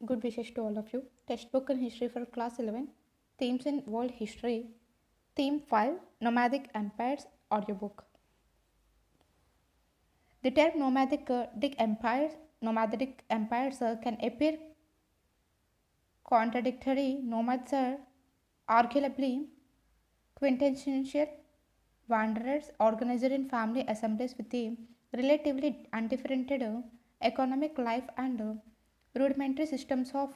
Good wishes to all of you. Textbook in history for class 11. Themes in world history. Theme 5 Nomadic Empires audiobook. The term nomadic empires can appear contradictory. Nomads are arguably quintessential wanderers organized in family assemblies with a relatively undifferentiated economic life and rudimentary systems of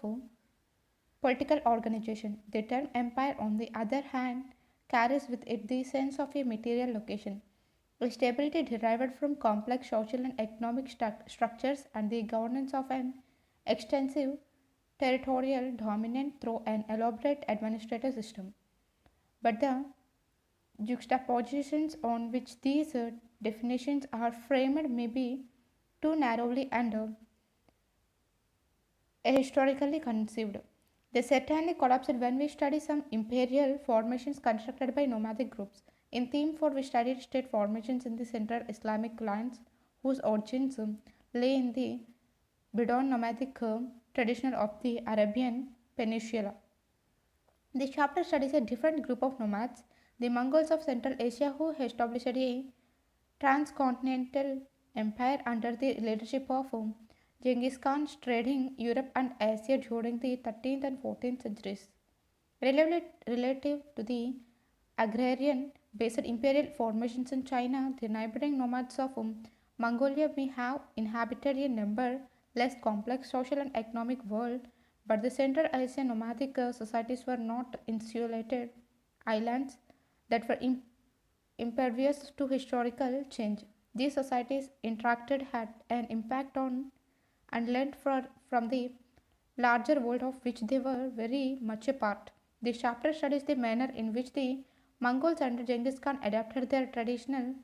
political organization. The term empire, on the other hand, carries with it the sense of a material location, a stability derived from complex social and economic structures and the governance of an extensive territorial dominant through an elaborate administrative system. But the juxtapositions on which these definitions are framed may be too narrowly and historically conceived. They certainly collapsed when we study some imperial formations constructed by nomadic groups. In Theme 4, we studied state formations in the Central Islamic lands, whose origins lay in the Bedouin nomadic tradition of the Arabian Peninsula. This chapter studies a different group of nomads, the Mongols of Central Asia, who established a transcontinental empire under the leadership of Genghis Khan, trading Europe and Asia during the 13th and 14th centuries. Relative to the agrarian based imperial formations in China, the neighboring nomads of Mongolia may have inhabited a number less complex social and economic world, but the Central Asian nomadic societies were not insulated islands that were impervious to historical change. These societies interacted, had an impact on and learned from the larger world of which they were very much a part. This chapter studies the manner in which the Mongols under Genghis Khan adapted their traditional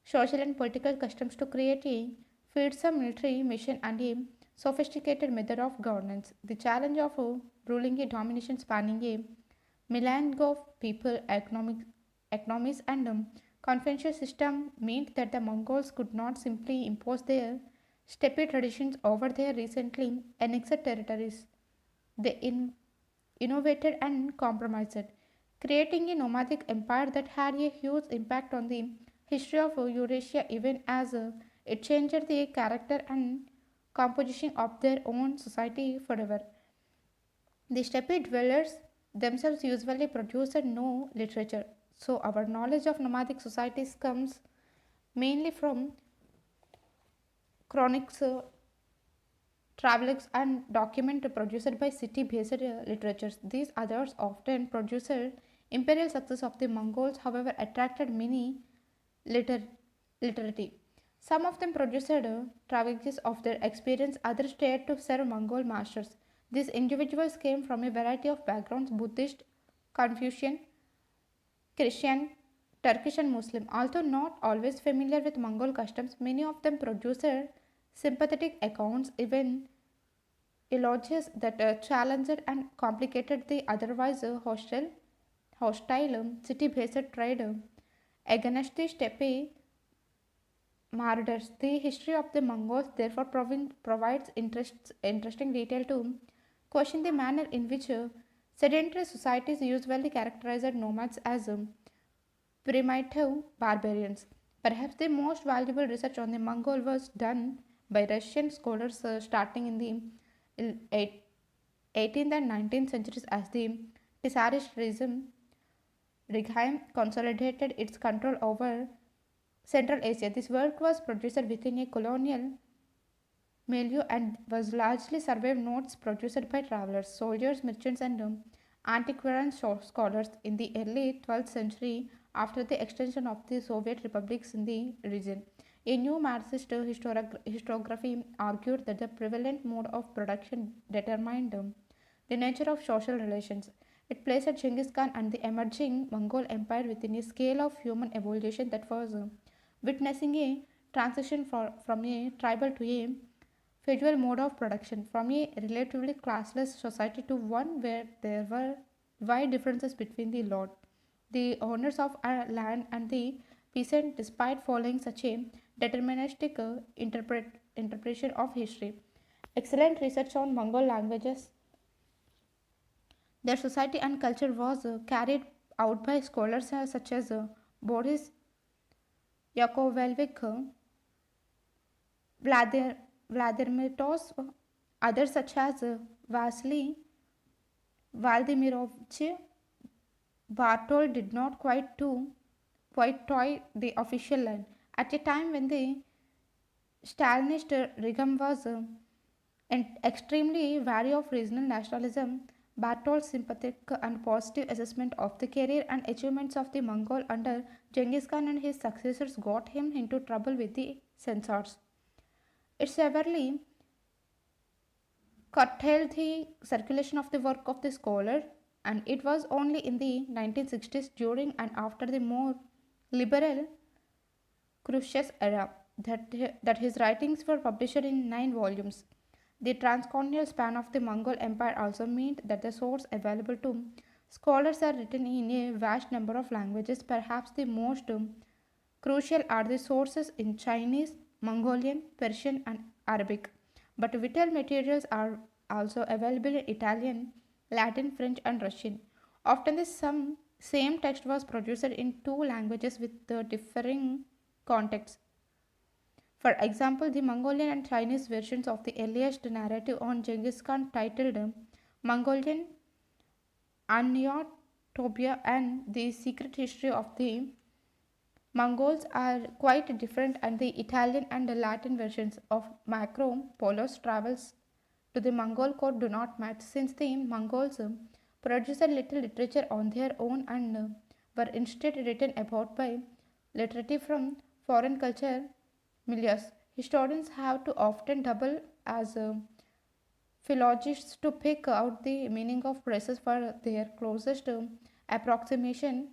social and political customs to create a fearsome military mission and a sophisticated method of governance. The challenge of ruling a domination spanning a millennium of people, economies, and conventional system meant that the Mongols could not simply impose their steppe traditions over their recently annexed territories. They innovated and compromised, creating a nomadic empire that had a huge impact on the history of Eurasia even as it changed the character and composition of their own society forever. The steppe dwellers themselves usually produced no literature, so our knowledge of nomadic societies comes mainly from chronics, travelogues, and documents produced by city-based literatures. These others often produced imperial success of the Mongols, however, attracted many liter- literati. Some of them produced travelogues of their experience, others stayed to serve Mongol masters. These individuals came from a variety of backgrounds: Buddhist, Confucian, Christian, Turkish, and Muslim. Although not always familiar with Mongol customs, many of them produced sympathetic accounts, even elogies that challenged and complicated the otherwise hostile city-based trade against the steppe marauders. The history of the Mongols therefore provides interesting detail to question the manner in which sedentary societies usually characterized nomads as primitive barbarians. Perhaps the most valuable research on the Mongol was done by Russian scholars starting in the 18th and 19th centuries as the Tsarist regime consolidated its control over Central Asia. This work was produced within a colonial milieu and was largely survived notes produced by travelers, soldiers, merchants, and antiquarian scholars in the early 12th century after the extension of the Soviet republics in the region. A new Marxist historiography argued that the prevalent mode of production determined the nature of social relations. It placed Genghis Khan and the emerging Mongol Empire within a scale of human evolution that was witnessing a transition from a tribal to a feudal mode of production, from a relatively classless society to one where there were wide differences between the lord, the owners of our land, and the peasant, despite following such a deterministic interpretation of history. Excellent research on Mongol languages, their society and culture was carried out by scholars such as Boris Yakovlevich, Vladimir Tos, others such as Vasily Vladimirovich Bartol did not quite toy the official line. At a time when the Stalinist regime was extremely wary of regional nationalism, Bartol's sympathetic and positive assessment of the career and achievements of the Mongol under Genghis Khan and his successors got him into trouble with the censors. It severely curtailed the circulation of the work of the scholar, and it was only in the 1960s, during and after the more liberal Khrushchev's era, that his writings were published in 9 volumes. The transcolonial span of the Mongol Empire also meant that the sources available to scholars are written in a vast number of languages. Perhaps the most crucial are the sources in Chinese, Mongolian, Persian, and Arabic. But vital materials are also available in Italian, Latin, French, and Russian. Often the same text was produced in two languages with differing contexts. For example, the Mongolian and Chinese versions of the earliest narrative on Genghis Khan, titled Mongolian Anyotobia and the Secret History of the Mongols, are quite different, and the Italian and the Latin versions of Macro Polo's travels to the Mongol court do not match, since the Mongols produced little literature on their own and were instead written about by literature from foreign culture milieux. Historians have to often double as philologists to pick out the meaning of phrases for their closest approximation.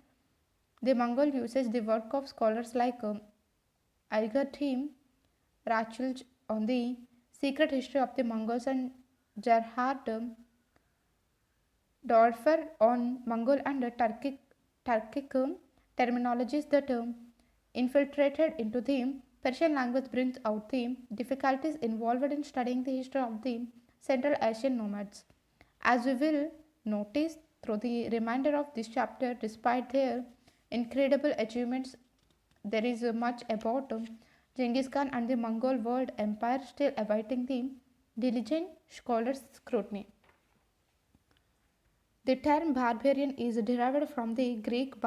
The Mongol uses the work of scholars like Igor Rachilj on the secret history of the Mongols and Gerhard Dorfer on Mongol and Turkic terminologies that infiltrated into the Persian language brings out the difficulties involved in studying the history of the Central Asian nomads. As we will notice through the remainder of this chapter, despite their incredible achievements, there is much about Genghis Khan and the Mongol world empire still awaiting the diligent scholar's scrutiny. The term barbarian is derived from the Greek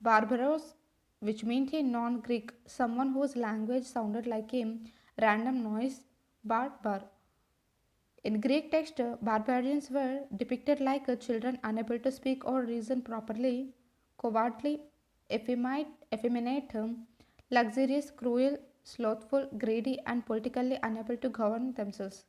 barbaros, which meant a non Greek, someone whose language sounded like a random noise, barbar. In Greek text, barbarians were depicted like children unable to speak or reason properly, cowardly, effeminate, luxurious, cruel, slothful, greedy, and politically unable to govern themselves.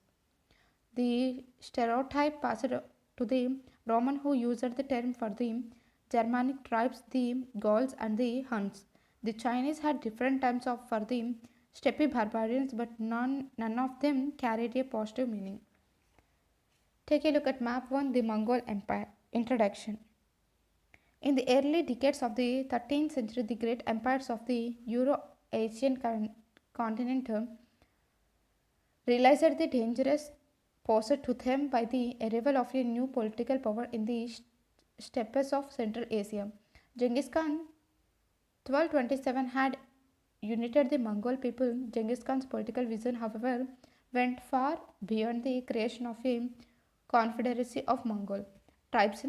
The stereotype passed to the Roman, who used the term for the Germanic tribes, the Gauls and the Huns. The Chinese had different terms for the steppe barbarians, but none of them carried a positive meaning. Take a look at map 1, the Mongol Empire. Introduction. In the early decades of the 13th century, the great empires of the Euro-Asian continent realized the dangers posed to them by the arrival of a new political power in the steppes of Central Asia. Genghis Khan, 1227, had united the Mongol people. Genghis Khan's political vision, however, went far beyond the creation of a confederacy of Mongol tribes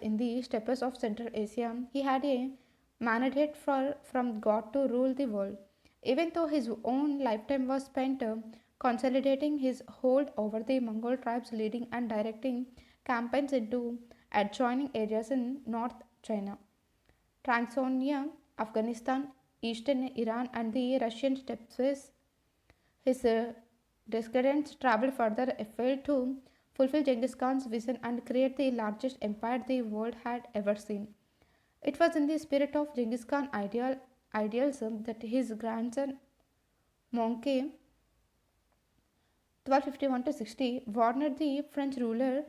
in the steppes of Central Asia. He had a mandate from God to rule the world. Even though his own lifetime was spent consolidating his hold over the Mongol tribes, leading and directing campaigns into adjoining areas in North China, Transylvania, Afghanistan, eastern Iran, and the Russian steppes, his descendants traveled further afield to fulfill Genghis Khan's vision and create the largest empire the world had ever seen. It was in the spirit of Genghis Khan idealism that his grandson Monkey, 1251 to 60, warned the French ruler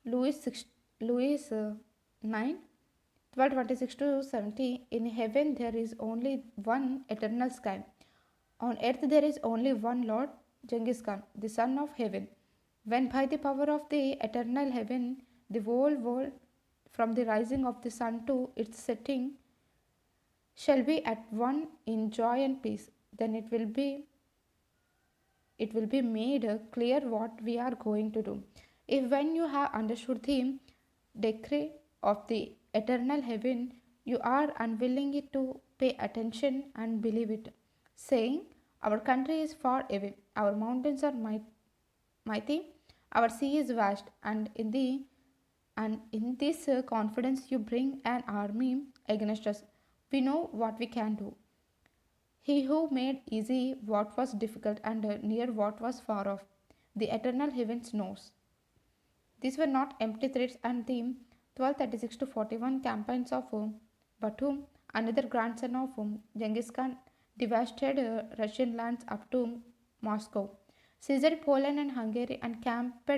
Louis IX, 1226 to 70, in heaven there is only one eternal sky. On earth there is only one Lord, Genghis Khan, the son of heaven. When by the power of the eternal heaven, the whole world, from the rising of the sun to its setting, shall be at one in joy and peace, then it will be made clear what we are going to do. If when you have understood the decree of the eternal heaven, you are unwilling to pay attention and believe it, saying, our country is far away, our mountains are mighty, our sea is vast, and in this confidence you bring an army against us. We know what we can do. He who made easy what was difficult and near what was far off, the eternal heavens knows. These were not empty threats, and the 1236 to 41 campaigns of Batum, another grandson of Genghis Khan, devastated Russian lands up to Moscow, seized Poland and Hungary, and camped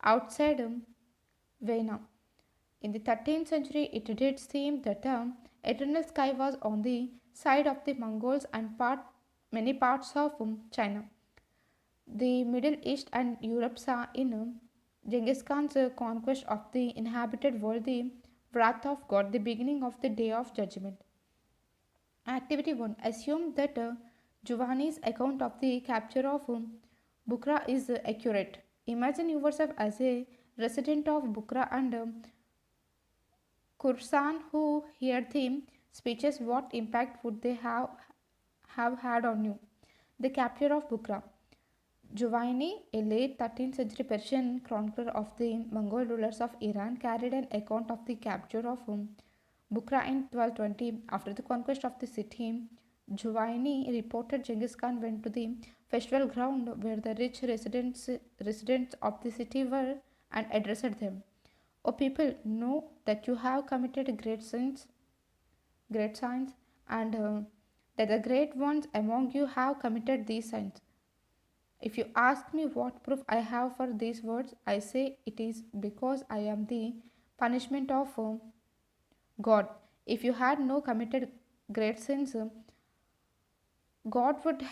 outside Vienna. In the 13th century, it did seem that the eternal sky was on the side of the Mongols and many parts of China. The Middle East and Europe saw in Genghis Khan's conquest of the inhabited world the wrath of God, the beginning of the day of judgment. Activity 1. Assume that Giovanni's account of the capture of Bukhara is accurate. Imagine yourself as a resident of Bukhara and Kursan who heard the speeches. What impact would they have had on you? The capture of Bukhara. Giovanni, a late 13th century Persian chronicler of the Mongol rulers of Iran, carried an account of the capture of Bukhara in 1220. After the conquest of the city, Giovanni reported Genghis Khan went to the festival ground where the rich residents of the city were and addressed them. O people, know that you have committed great signs, and that the great ones among you have committed these signs. If you ask me what proof I have for these words, I say it is because I am the punishment of God. If you had no committed great sins, God would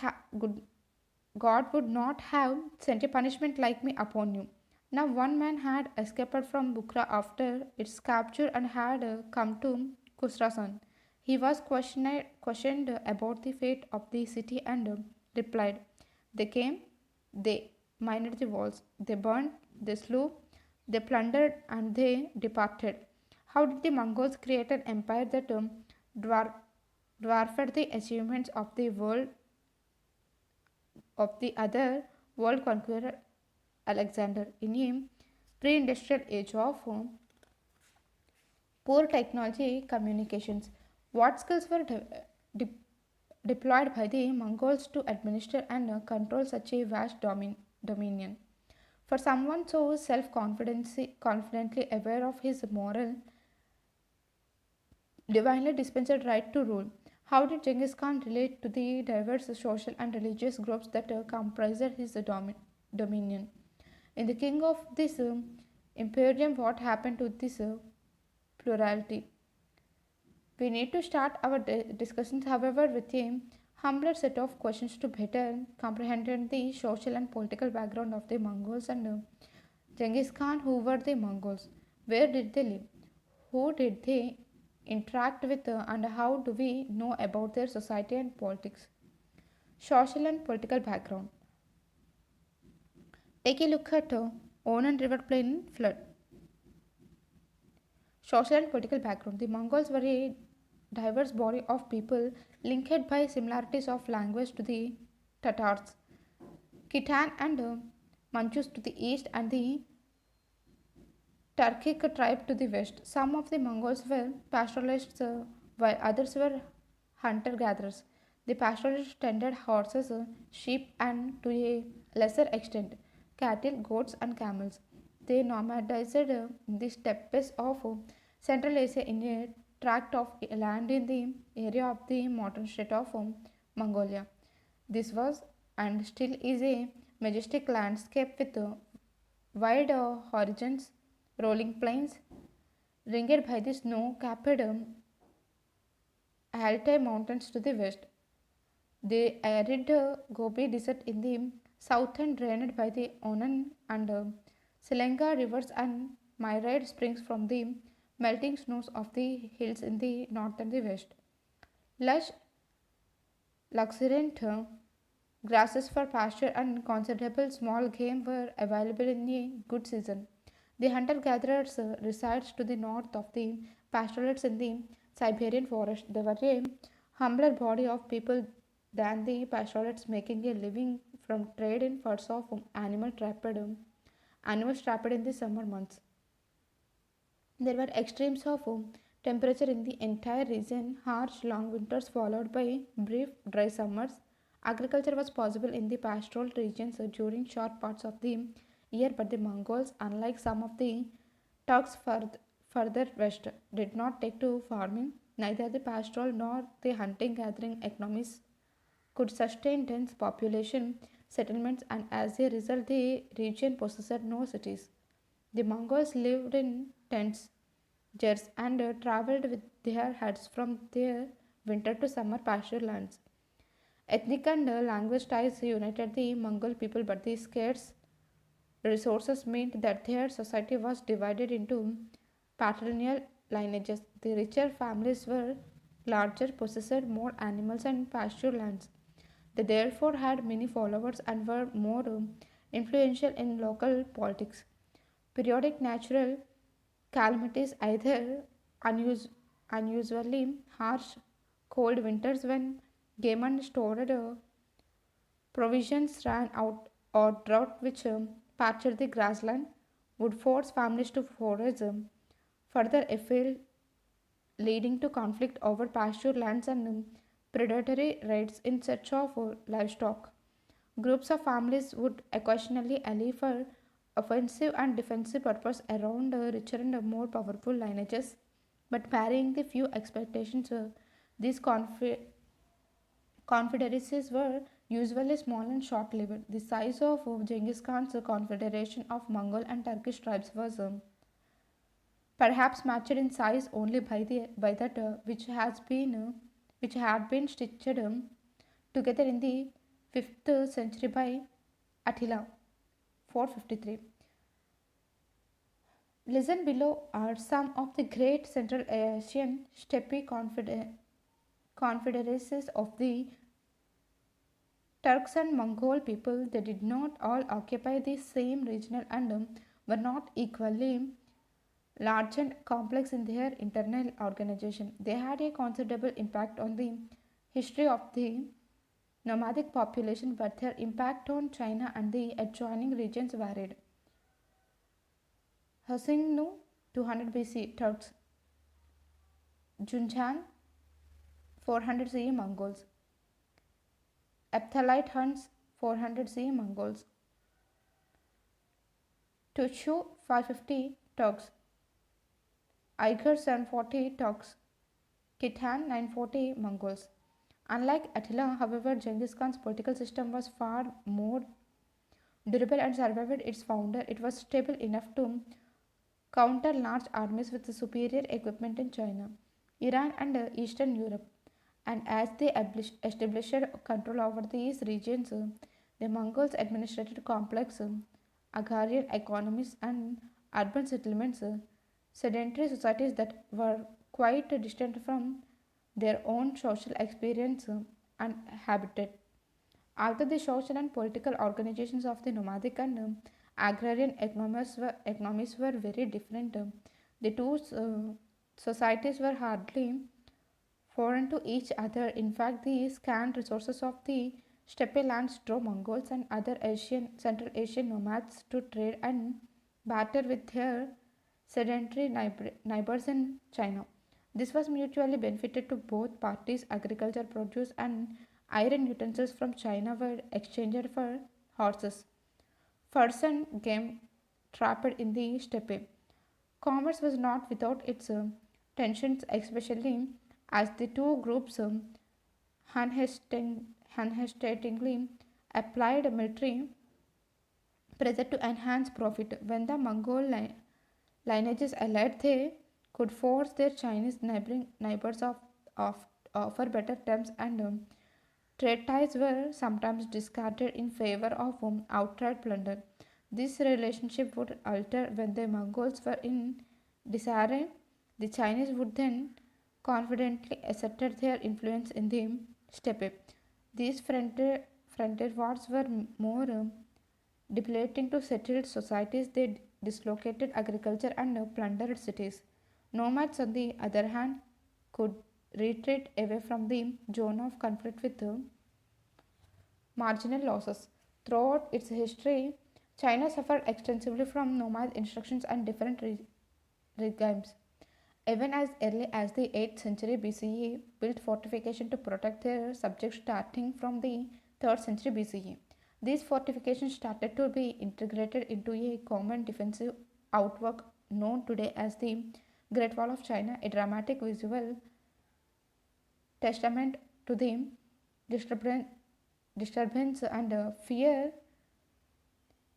God would not have sent a punishment like me upon you. Now one man had escaped from Bukhara after its capture and had come to Khuzrasan. He was questioned about the fate of the city and replied, they came, they mined the walls, they burned, they slew, they plundered, and they departed. How did the Mongols create an empire that dwar- dwarfed the achievements of the other world conqueror Alexander in a pre-industrial age of poor technology communications? What skills were de- deployed by the Mongols to administer and control such a vast dominion? For someone so confidently aware of his moral, divinely dispensed right to rule, how did Genghis Khan relate to the diverse social and religious groups that comprised his dominion? In the king of this imperium, what happened to this plurality? We need to start our discussions, however, with a humbler set of questions to better comprehend the social and political background of the Mongols and Genghis Khan. Who were the Mongols? Where did they live? Who did they interact with, and how do we know about their society and politics? Social and political background. Take a look at Onan River Plain flood. Social and political background. The Mongols were a diverse body of people linked by similarities of language to the Tatars, Khitan and Manchus to the east, and the Turkic tribe to the west. Some of the Mongols were pastoralists, while others were hunter gatherers. The pastoralists tended horses, sheep, and to a lesser extent, cattle, goats, and camels. They nomadized in the steppes of Central Asia in a tract of land in the area of the modern state of Mongolia. This was and still is a majestic landscape with wide horizons, rolling plains, ringed by the snow capped Altai mountains to the west. The arid Gobi Desert in the southern, drained by the Onan and Selenga rivers and myriad springs from the melting snows of the hills in the north and the west. Lush, luxuriant grasses for pasture and considerable small game were available in a good season. The hunter-gatherers resides to the north of the pastoralists in the Siberian forest. They were a humbler body of people than the pastoralists, making a living from trade in furs of animals trapped in the summer months. There were extremes of temperature in the entire region, harsh long winters followed by brief dry summers. Agriculture was possible in the pastoral regions during short parts of the year, but the Mongols, unlike some of the Turks further west, did not take to farming. Neither the pastoral nor the hunting gathering economies could sustain dense population settlements, and as a result, the region possessed no cities. The Mongols lived in tents, jars, and traveled with their herds from their winter to summer pasture lands. Ethnic and language ties united the Mongol people, but the scarce resources meant that their society was divided into patrilineal lineages. The richer families were larger, possessed more animals and pasture lands. They therefore had many followers and were more influential in local politics. Periodic natural calamities, either unus- unusually harsh cold winters when game and stored provisions ran out, or drought which parched the grassland, would force families to forage further afield, leading to conflict over pasture lands and predatory raids in search of livestock. Groups of families would occasionally ally for offensive and defensive purpose around richer and more powerful lineages, but varying the few expectations. These confederacies were usually small and short lived. The size of Genghis Khan's confederation of Mongol and Turkish tribes was perhaps matched in size only by that which had been stitched together in the 5th century by Attila 453. Listen below are some of the great Central Asian steppe confederacies of the Turks and Mongol people. They did not all occupy the same regional and were not equally large and complex in their internal organization. They had a considerable impact on the history of the nomadic population, but their impact on China and the adjoining regions varied. Hasingnu 200 BC Turks, Junjang 400 CE Mongols, Epthalite Huns 400 CE Mongols, Tushu 550 Turks, Iger 740 Turks, Khitan 940 Mongols. Unlike Attila, however, Genghis Khan's political system was far more durable and survived its founder. It was stable enough to counter large armies with superior equipment in China, Iran, and Eastern Europe. And as they established control over these regions, the Mongols administered complex agrarian economies and urban settlements, sedentary societies that were quite distant from their own social experience and habitat. Although the social and political organizations of the nomadic and agrarian economies were very different, the two societies were hardly foreign to each other. In fact, the scant resources of the steppe lands drove Mongols and other Central Asian nomads to trade and barter with their sedentary neighbors in China. This was mutually benefited to both parties. Agriculture produce and iron utensils from China were exchanged for horses, furs, and game trapped in the steppe. Commerce was not without its tensions, especially as the two groups unhesitatingly applied military pressure to enhance profit. When the Mongol lineages allied, they could force their Chinese neighbors of offer better terms and Trade ties were sometimes discarded in favor of outright plunder. This relationship would alter when the Mongols were in disarray. The Chinese would then confidently assert their influence in the steppe. These frontier wars were more depleting to settled societies. They dislocated agriculture and plundered cities. Nomads, on the other hand, could retreat away from the zone of conflict with marginal losses. Throughout its history, China suffered extensively from nomad instructions and different regimes. Even as early as the 8th century BCE, built fortifications to protect their subjects starting from the 3rd century BCE. These fortifications started to be integrated into a common defensive outwork known today as the Great Wall of China, a dramatic visual testament to the disturbance, and fear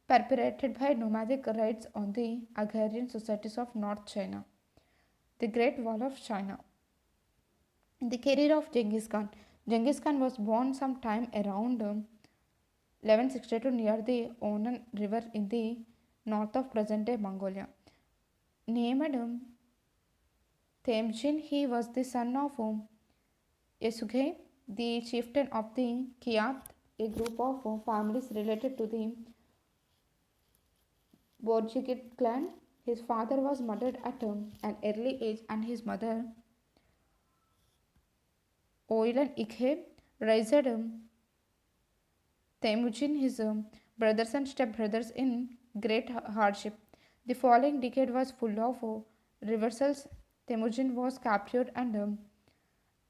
perpetrated by nomadic raids on the agrarian societies of North China. The Great Wall of China. The career of Genghis Khan. Genghis Khan was born sometime around 1162 near the Onan River in the north of present-day Mongolia. Named Temujin, he was the son of Yesugei, the chieftain of the Kiat, a group of families related to the Borjigid clan. His father was murdered at an early age, and his mother, Oilan Ikhe, raised Temujin, his brothers and stepbrothers in great hardship. The following decade was full of reversals. Temujin was captured and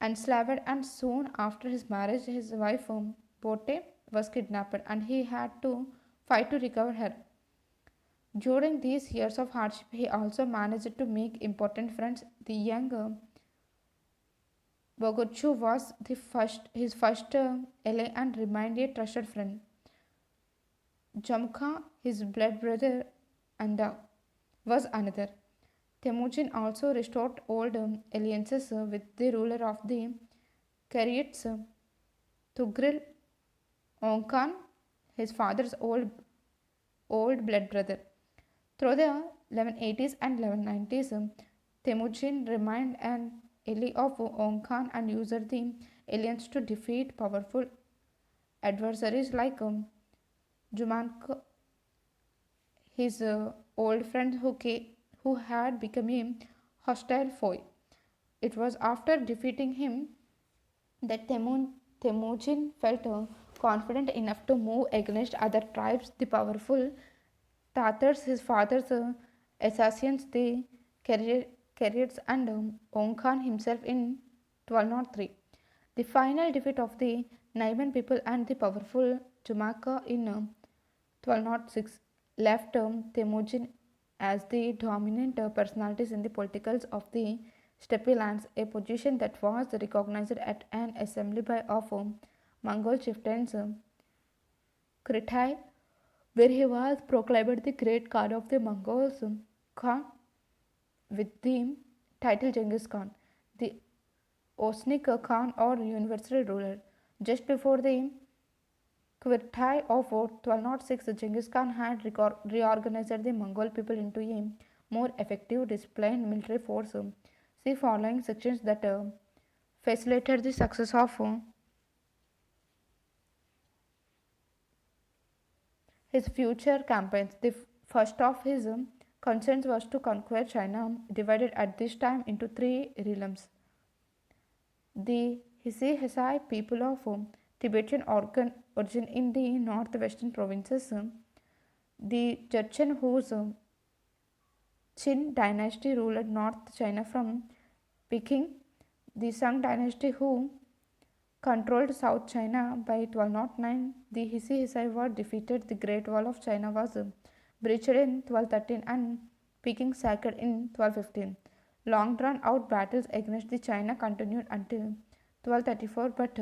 enslaved, and soon after his marriage, his wife Bote was kidnapped, and he had to fight to recover her. During these years of hardship, he also managed to make important friends. The young Bogotchu was his first ally and remained a trusted friend. Jamkha, his blood brother, and was another. Temujin also restored old alliances with the ruler of the Karyids, Tugril Onkan, his father's old blood brother. Through the 1180s and 1190s, Temujin remained an ally of Onkan and used the alliance to defeat powerful adversaries like Jumank, his old friend who had become a hostile foe. It was after defeating him that Temujin felt confident enough to move against other tribes. The powerful Tatars, his father's assassins, the Karyids, and Onkan himself in 1203. The final defeat of the Naiman people and the powerful Jumaka in 1206 left Temujin as the dominant personalities in the politicals of the steppe lands, a position that was recognized at an assembly by of Mongol chieftains Kritai, where he was proclaimed the great Khan of the Mongols, Khan with the title Genghis Khan, the Osnik Khan or universal ruler. Just before the Qurtai of 1206, Genghis Khan had reorganized the Mongol people into a more effective, disciplined military force. See following sections that facilitated the success of his future campaigns. The first of his concerns was to conquer China, divided at this time into three realms. The Hisi Hsai people of Tibetan origin in the northwestern provinces, the Jurchen whose Qin dynasty ruled North China from Peking, the Sung dynasty who controlled South China by 1209. The Hisi Hsai were defeated. The Great Wall of China was breached in 1213 and Peking sacked in 1215. Long drawn out battles against the China continued until 1234, but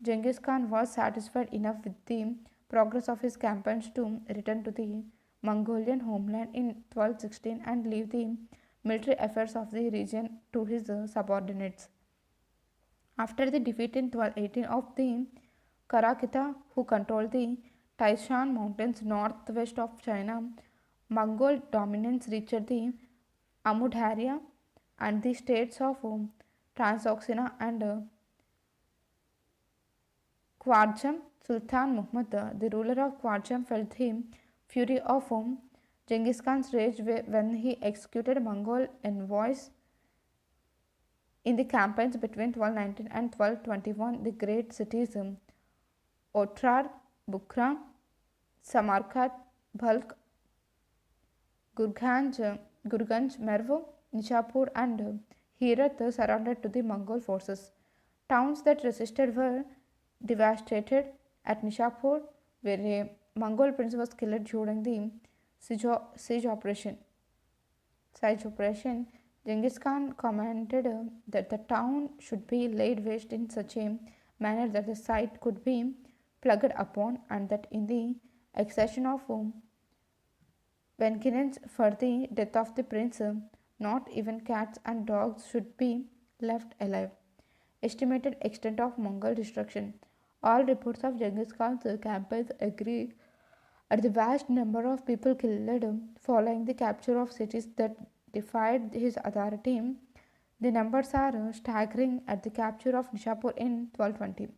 Genghis Khan was satisfied enough with the progress of his campaigns to return to the Mongolian homeland in 1216 and leave the military affairs of the region to his subordinates. After the defeat in 1218 of the Karakita, who controlled the Taishan Mountains northwest of China. Mongol dominance reached the Amudharya and the states of Transoxina and Khwarezm. Sultan Muhammad, the ruler of Khwarezm, felt the fury of Genghis Khan's rage when he executed Mongol envoys in the campaigns between 1219 and 1221. The great cities Otrar, Bukhara, Samarkand, Balkh, Gurganj, Merv, Nishapur, and Herat surrendered to the Mongol forces. Towns that resisted were devastated. At Nishapur, where a Mongol prince was killed during the siege operation. Genghis Khan commanded that the town should be laid waste in such a manner that the site could be plugged upon, and that in the accession of vengeance for the death of the prince, not even cats and dogs should be left alive. Estimated extent of Mongol destruction. All reports of Genghis Khan's campaigns agree at the vast number of people killed following the capture of cities that defied his authority. The numbers are staggering. At the capture of Nishapur in 1220,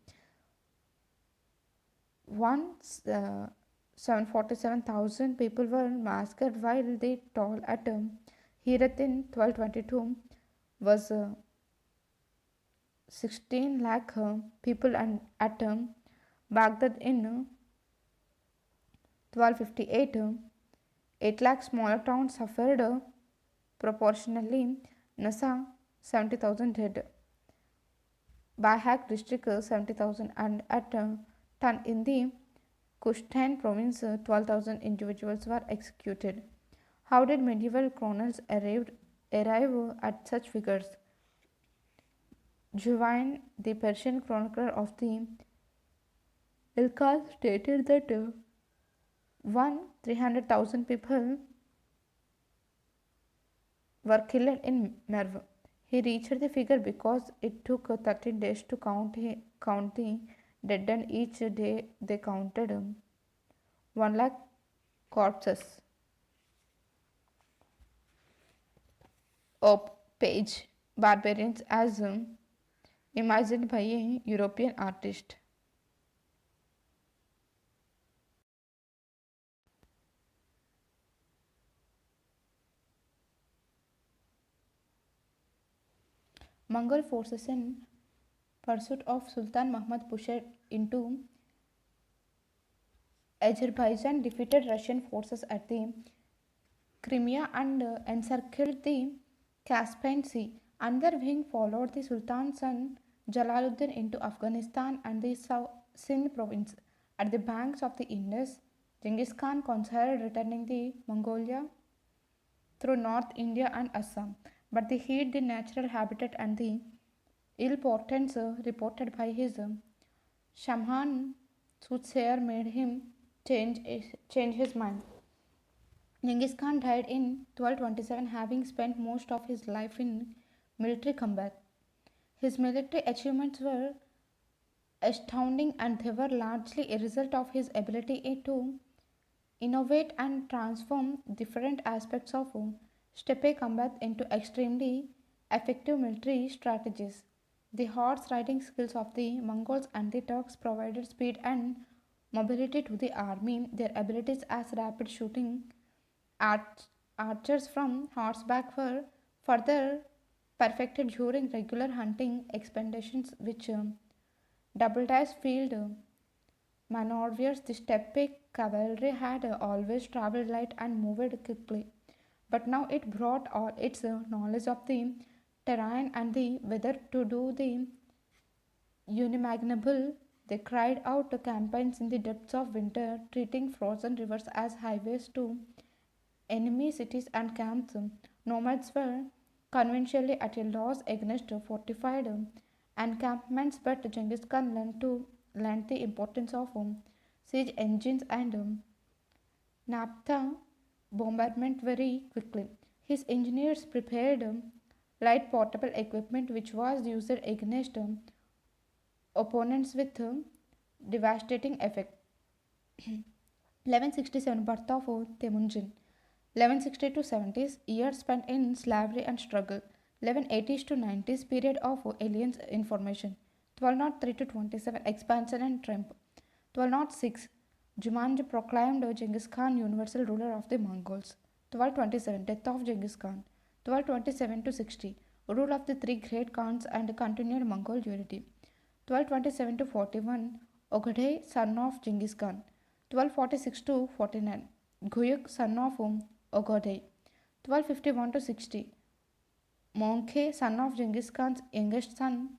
747,000 people were massacred, while the toll at Herat in 1222 was 16 lakh people, and at Baghdad in 1258, 8 lakh smaller towns suffered proportionally. Nasa 70,000 dead, Bahak district 70,000, and at Tan in the Kushtan province 12,000 individuals were executed. How did medieval chronicles arrive at such figures? Juwain, the Persian chronicler of the Ilkhan, stated that 300,000 people were killed in Merv. He reached the figure because it took 13 days to count the dead, and each day they counted 1 lakh corpses. Page barbarians as imagined by a European artist. Mongol forces in pursuit of Sultan Muhammad pushed into Azerbaijan, defeated Russian forces at the Crimea, and encircled the Caspian Sea. Another wing followed the Sultan's son Jalaluddin into Afghanistan and the Sindh province. At the banks of the Indus, Genghis Khan considered returning the Mongolia through North India and Assam, but the heat, the natural habitat, and the ill portents reported by his shaman soothsayer made him change his mind. Genghis Khan died in 1227, having spent most of his life in military combat. His military achievements were astounding, and they were largely a result of his ability to innovate and transform different aspects of steppe combat into extremely effective military strategies. The horse riding skills of the Mongols and the Turks provided speed and mobility to the army. Their abilities as rapid shooting archers from horseback were further perfected during regular hunting expeditions, which doubled as field maneuvers. The steppe cavalry had always traveled light and moved quickly, but now it brought all its knowledge of the terrain and the weather to do the unimaginable. They cried out campaigns in the depths of winter, treating frozen rivers as highways to enemy cities and camps. Nomads were conventionally at a loss against fortified encampments, but Genghis Khan learned the importance of siege engines and naphtha bombardment very quickly. His engineers prepared light portable equipment which was used against opponents with devastating effect. 1167 Birth of Temujin. 1160 to 70s years spent in slavery and struggle. 1180s to 90s period of aliens information. 1203 to 27 expansion and triumph. 1206 Jumanji proclaimed Genghis Khan universal ruler of the Mongols. 1227 death of Genghis Khan. 1227 to 60 rule of the three great Khans and continued Mongol unity. 1227 to 41 Ogadai son of Genghis Khan. 1246 to 49 Guyuk son of Ogadai. 1251 to 60 Monkey son of Genghis Khan's youngest son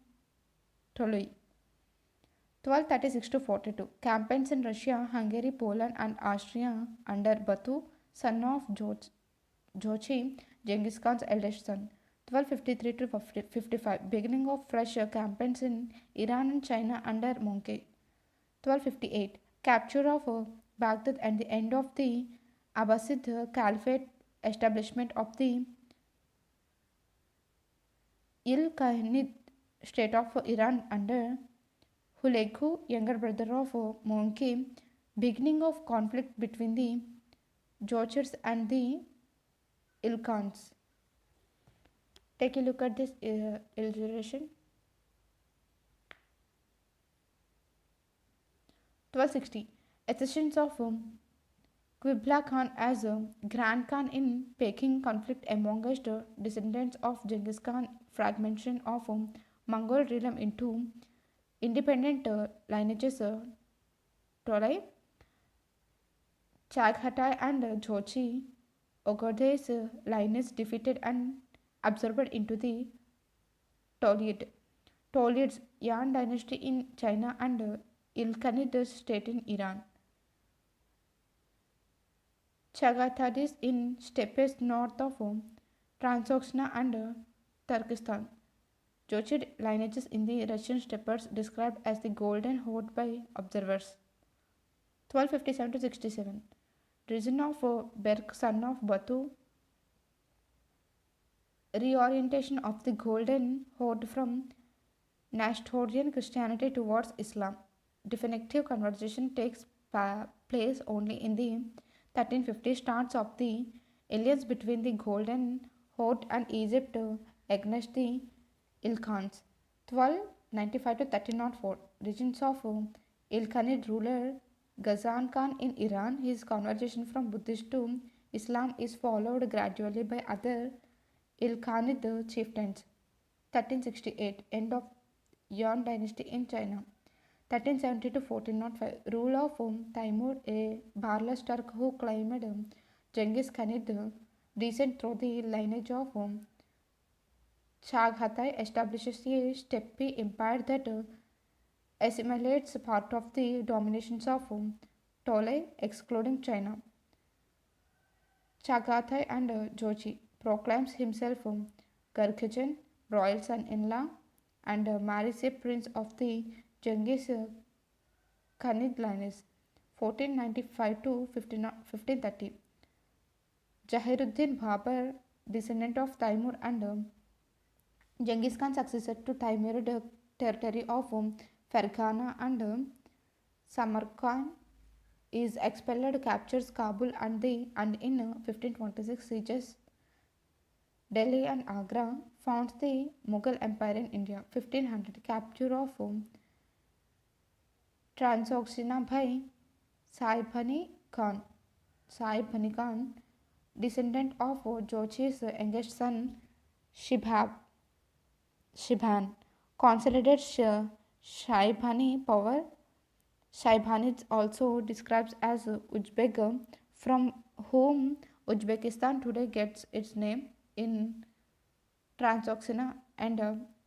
Tolui. 1236 to 42 campaigns in Russia, Hungary, Poland and Austria under Batu son of Jochi, Genghis Khan's eldest son. 1253 to 55 beginning of fresh campaigns in Iran and China under Monkey. 1258 capture of Baghdad and the end of the Abbasid Caliphate, establishment of the Ilkhanid state of Iran under Hulegu, younger brother of Monkey, beginning of conflict between the Jochirs and the Ilkhans. Take a look at this illustration. 1260 accessions of Kublai Khan as Grand Khan in Peking, conflict amongst descendants of Genghis Khan, fragmentation of Mongol realm into independent lineages, Tolai, Chagatai and Jochi, Ogadai's lineage defeated and absorbed into the Tolid. Tolid's Yan dynasty in China and Ilkhanid state in Iran. Chagatais in steppes north of Transoxana and Turkestan. Jochid lineages in the Russian steppes described as the Golden Horde by observers. 1257 to 67 Region of Berk son of Batu, reorientation of the Golden Horde from Nestorian Christianity towards Islam. Definitive conversation takes place only in the 1350 starts of the alliance between the Golden Horde and Egypt against the Ilkhans. 1295 to 1304 regions of Ilkhanid ruler Ghazan Khan in Iran. His conversion from Buddhist to Islam is followed gradually by other Ilkhanid chieftains. 1368 end of Yuan dynasty in China. 1370 to 1405 rule of Timur, a Barlas Turk who claimed Genghis Khanid descent through the lineage of Chagatai, establishes a steppe empire that assimilates part of the dominations of Tolai, excluding China. Chagatai and Jochi proclaims himself Gargajan, royal son-in-law, and marries a prince of the Genghis Khanid lineage. 1495 to 1530 Jahiruddin Babar, descendant of Timur and Genghis Khan's successor to Timurid territory of Ferghana and Samarkand, is expelled, captures Kabul and in 1526 sieges Delhi and Agra, founds the Mughal Empire in India. 1500 capture of Transoxana by Saibhani Khan, descendant of Jochi's youngest son Shibhan, consolidates Shaibhani power. Shaibhani also describes as Uzbek, from whom Uzbekistan today gets its name in Transoxana, and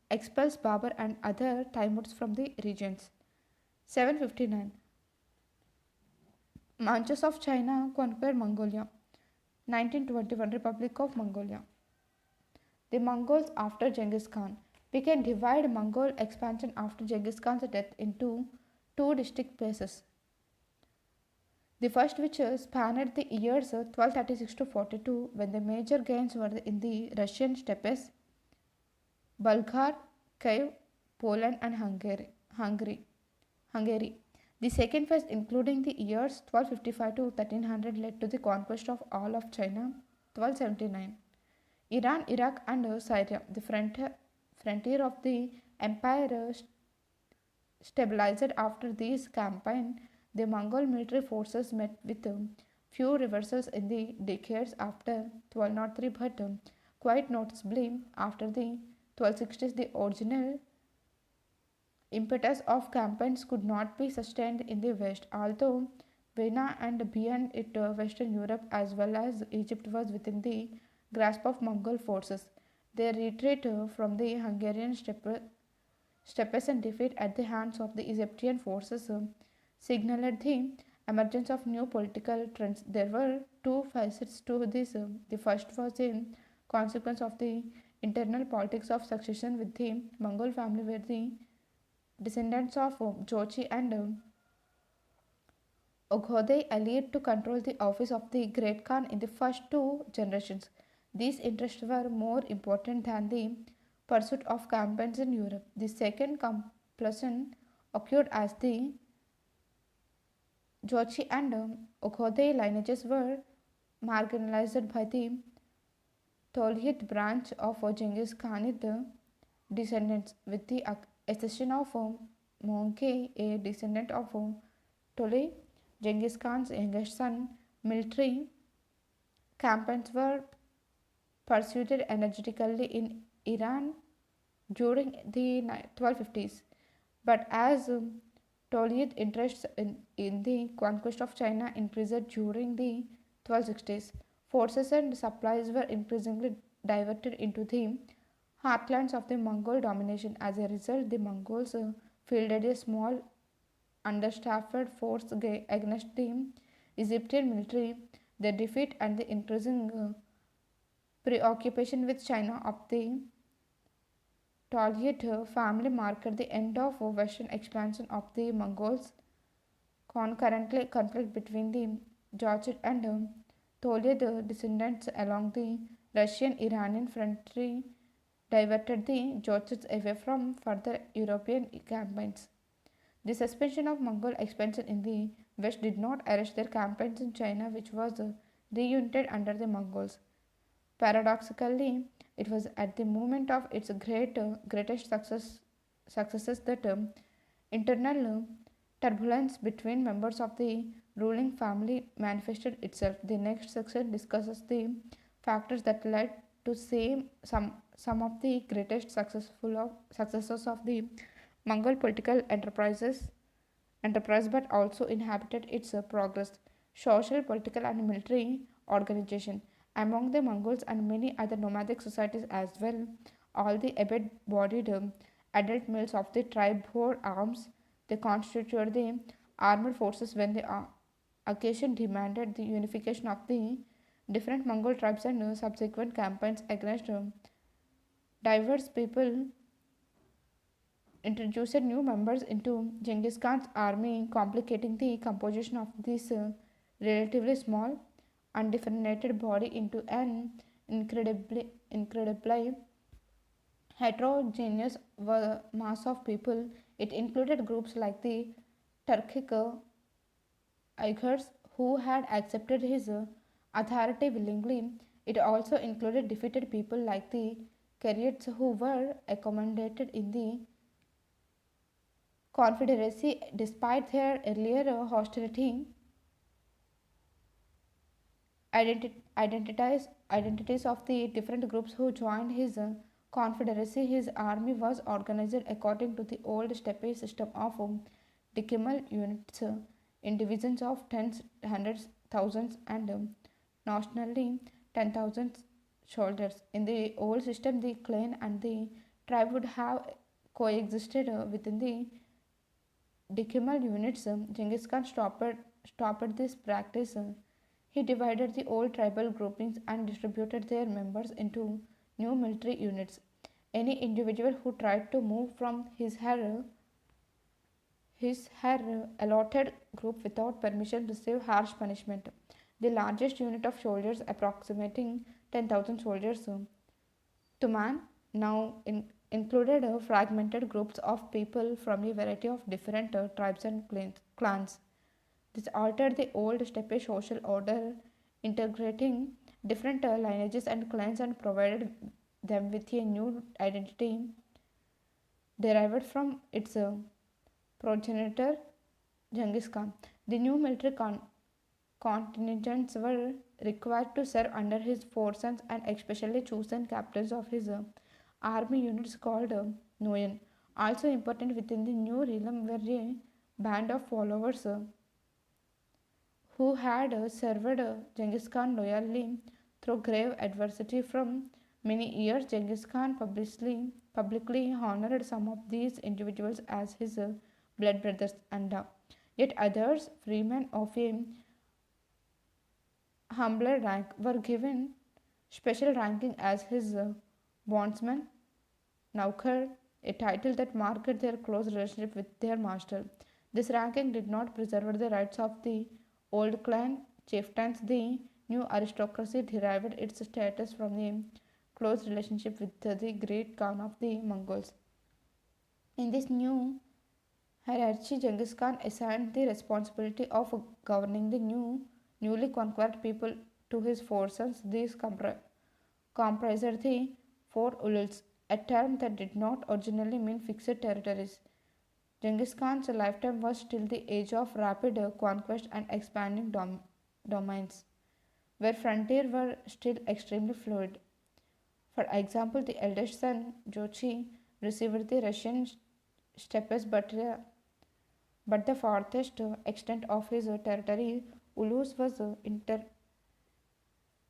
expels Babur and other Timurids from the regions. 759 Manchus of China conquered Mongolia. 1921 Republic of Mongolia. The Mongols after Genghis Khan. We can divide Mongol expansion after Genghis Khan's death into two distinct phases. The first, which spanned the years 1236 to 42, when the major gains were in the Russian steppes, Bulgar, Kiev, Poland and Hungary. The second phase, including the years 1255 to 1300, led to the conquest of all of China. 1279. Iran, Iraq, and Syria, the frontier of the empire, stabilized after this campaign. The Mongol military forces met with few reversals in the decades after 1203, but quite noticeably after the 1260s, the original impetus of campaigns could not be sustained in the West, although Vienna and beyond it, Western Europe as well as Egypt was within the grasp of Mongol forces. Their retreat from the Hungarian steppes and defeat at the hands of the Egyptian forces signaled the emergence of new political trends. There were two facets to this. The first was a consequence of the internal politics of succession with the Mongol family, where the descendants of Jochi and Oghode allied to control the office of the Great Khan in the first two generations. These interests were more important than the pursuit of campaigns in Europe. The second compulsion occurred as the Jochi and Oghode lineages were marginalized by the Tolhid branch of Genghis Khanid descendants, with the accession of Monke, a descendant of Tole, Genghis Khan's youngest son. Military campaigns were pursued energetically in Iran during the 1250s, but as Tolid interests in the conquest of China increased during the 1260s, forces and supplies were increasingly diverted into the heartlands of the Mongol domination. As a result, the Mongols fielded a small, understaffed force against the Egyptian military. Their defeat and the increasing preoccupation with China of the Tolhid family marked the end of western expansion of the Mongols. Concurrently, conflict between the Jochid and Tolhid descendants along the Russian-Iranian frontier diverted the Jochids away from further European campaigns. The suspension of Mongol expansion in the west did not arrest their campaigns in China, which was reunited under the Mongols. Paradoxically, it was at the moment of its greatest successes that internal turbulence between members of the ruling family manifested itself. The next section discusses the factors that led to some of the greatest successes of the Mongol political enterprise, but also inhabited its progress, social, political, and military organization. Among the Mongols and many other nomadic societies as well, all the able-bodied adult males of the tribe bore arms. They constituted the armed forces when the occasion demanded the unification of the different Mongol tribes and subsequent campaigns against diverse people introduced new members into Genghis Khan's army, complicating the composition of this relatively small, undifferentiated body into an incredibly heterogeneous mass of people. It included groups like the Turkic Uyghurs who had accepted his authority willingly. It also included defeated people like the Karyots who were accommodated in the Confederacy despite their earlier hostility. Identities of the different groups who joined his confederacy. His army was organized according to the old steppe system of decimal units in divisions of tens, hundreds, thousands, and nationally 10,000 soldiers. In the old system, the clan and the tribe would have coexisted within the decimal units. Genghis Khan stopped this practice. He divided the old tribal groupings and distributed their members into new military units. Any individual who tried to move from his her allotted group without permission received harsh punishment. The largest unit of soldiers, approximating 10,000 soldiers, Tuman, now included fragmented groups of people from a variety of different tribes and clans. This altered the old steppe social order, integrating different lineages and clans and provided them with a new identity derived from its progenitor Genghis Khan. The new military contingents were required to serve under his forces and especially chosen captains of his army units called Noyan. Also important within the new realm were a band of followers who had served Genghis Khan loyally through grave adversity from many years. Genghis Khan publicly honored some of these individuals as his blood brothers, and yet others, freemen of a humbler rank, were given special ranking as his bondsmen, Naukar, a title that marked their close relationship with their master. This ranking did not preserve the rights of the old clan chieftains. The new aristocracy derived its status from a close relationship with the great Khan of the Mongols. In this new hierarchy, Genghis Khan assigned the responsibility of governing the newly conquered people to his forces. These comprised the four ululs, a term that did not originally mean fixed territories. Genghis Khan's lifetime was still the age of rapid conquest and expanding domains, where frontiers were still extremely fluid. For example, the eldest son, Jochi, received the Russian steppes, but the farthest extent of his territory, Ulus, was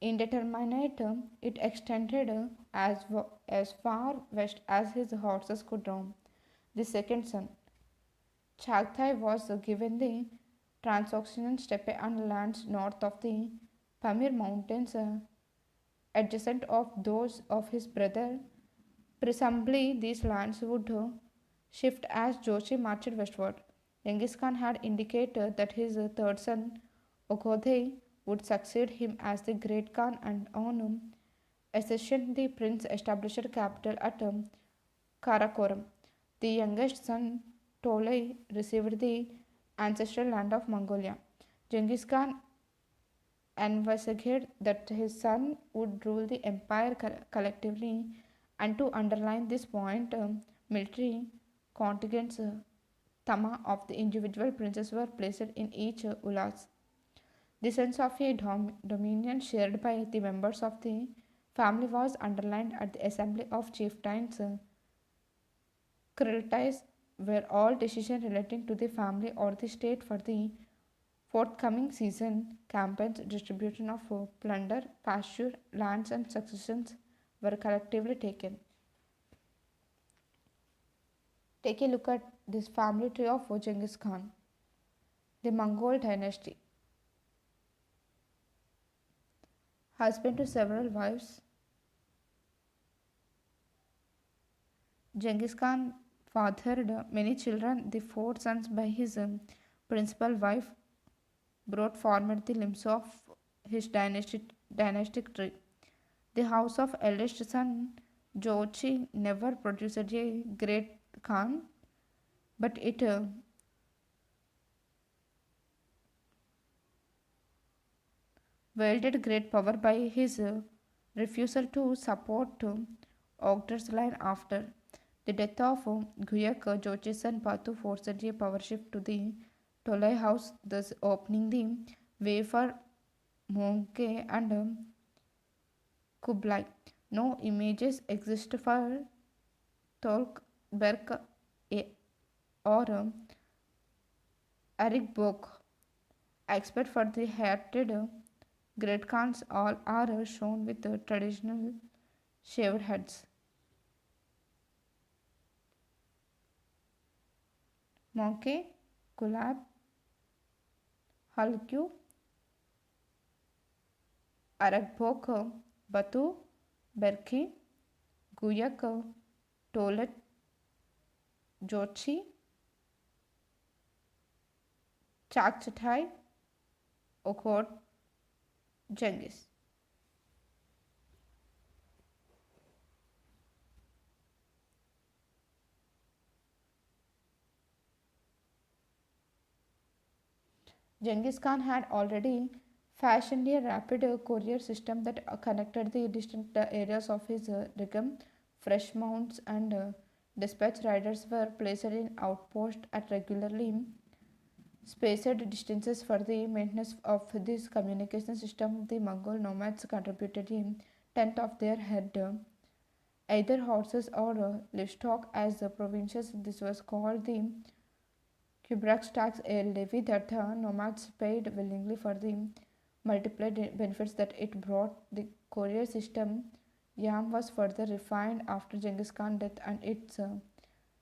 indeterminate. It extended as far west as his horses could roam. The second son, Chagthai, was given the Transoxian steppe and lands north of the Pamir Mountains, adjacent of those of his brother. Presumably, these lands would shift as Joshi marched westward. Genghis Khan had indicated that his third son, Ogodhei, would succeed him as the Great Khan, and on accession, the prince established a capital at Karakoram. The youngest son, Tolai, received the ancestral land of Mongolia. Genghis Khan envisaged that his son would rule the empire collectively, and to underline this point, military contingents Tama of the individual princes were placed in each ulas. The sense of a dominion shared by the members of the family was underlined at the assembly of chieftains, Kriltais, where all decisions relating to the family or the state for the forthcoming season, campaigns, distribution of plunder, pasture, lands, and successions were collectively taken. Take a look at this family tree of Genghis Khan. The Mongol dynasty. Husband to several wives, Genghis Khan fathered many children. The four sons by his principal wife brought formed the limbs of his dynastic tree. The house of eldest son Jochi never produced a great Khan, but it wielded great power by his refusal to support Ogder's line after the death of Guyak. Jochi's son Patu forced a power shift to the Tolai house, thus opening the way for Monke and Kublai. No images exist for Tolk, Berk, or Arik Bok, except for the hated Great Khans. All are shown with the traditional shaved heads. Monke, Kulab, Halkyu, Arakbok, Batu, Berki, Guyak, Tolet, Jochi, Chakchatai, Okhot, Genghis. Genghis Khan had already fashioned a rapid courier system that connected the distant areas of his regime. Fresh mounts and dispatch riders were placed in outposts at regularly spaced distances for the maintenance of this communication system. The Mongol nomads contributed a tenth of their head, either horses or livestock, as the provincials. This was called the Kubraks tax, a levy that the nomads paid willingly for the multiplied benefits that it brought. The courier system Yam was further refined after Genghis Khan's death, and its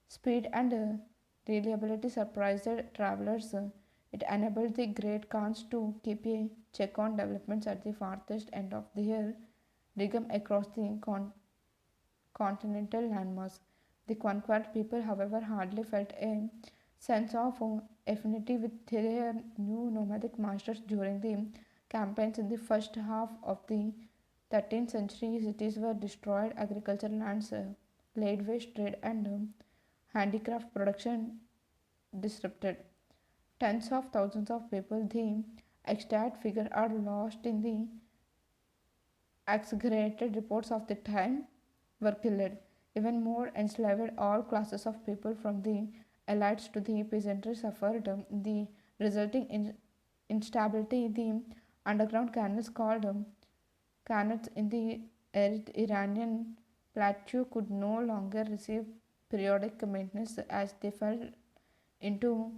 speed and reliability surprised travelers. It enabled the great Khans to keep a check on developments at the farthest end of their regime across the continental landmass. The conquered people, however, hardly felt a sense of affinity with their new nomadic masters during the campaigns in the first half of the 13th century. Cities were destroyed, agricultural lands laid waste, trade and handicraft production disrupted. Tens of thousands of people, the exact figure, are lost in the exaggerated reports of the time, were killed. Even more enslaved, all classes of people from the elites to the peasantry suffered the resulting instability. The underground canals called canals in the Iranian plateau could no longer receive periodic maintenance as they fell into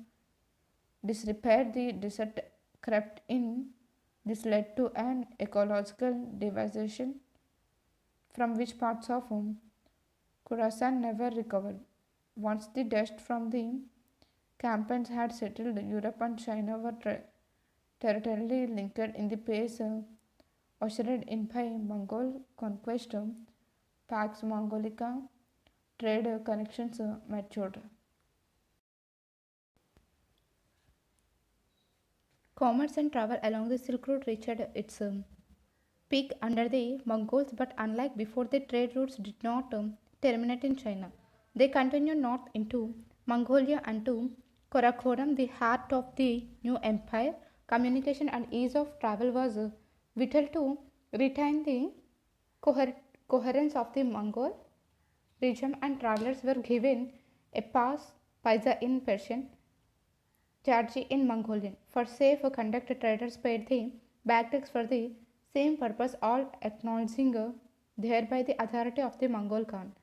disrepair. The desert crept in. This led to an ecological devastation from which parts of Khorasan never recovered. Once the dust from the campaigns had settled, Europe and China were territorially linked in the pace ushered in by Mongol conquest. Pax Mongolica trade connections matured. Commerce and travel along the Silk Road reached its peak under the Mongols, but unlike before, the trade routes did not terminate in China. They continued north into Mongolia and to Karakoram, the heart of the new empire. Communication and ease of travel was vital to retain the coherence of the Mongol regime, and travelers were given a paisa in Persian, Jarji in Mongolian. For safe conduct, traders paid the backtax for the same purpose, all acknowledging thereby the authority of the Mongol Khan.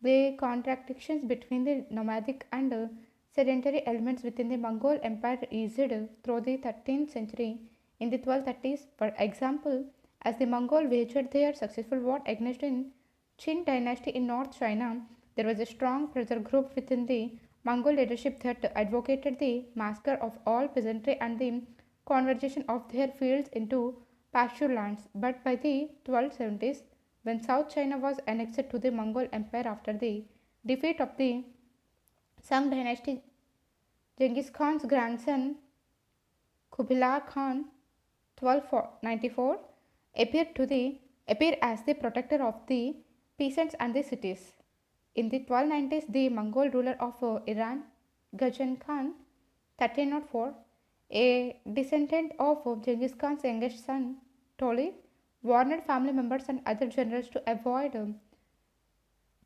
The contradictions between the nomadic and sedentary elements within the Mongol Empire eased through the 13th century. In the 1230s, for example, as the Mongol waged their successful war against the Qin dynasty in North China, there was a strong pressure group within the Mongol leadership that advocated the massacre of all peasantry and the conversion of their fields into pasture lands. But by the 1270s, when South China was annexed to the Mongol Empire after the defeat of the Sung dynasty, Genghis Khan's grandson Kublai Khan 1294 appeared as the protector of the peasants and the cities. In the 1290s, the Mongol ruler of Iran, Ghazan Khan 1304, a descendant of Genghis Khan's youngest son Toli, warned family members and other generals to avoid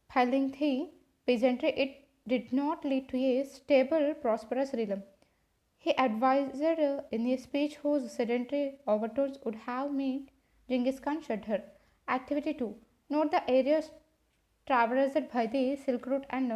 piling the peasantry. It did not lead to a stable, prosperous realm. He advised in a speech whose sedentary overtones would have made Genghis Khan shudder. Activity 2. Note the areas traversed by the Silk Route and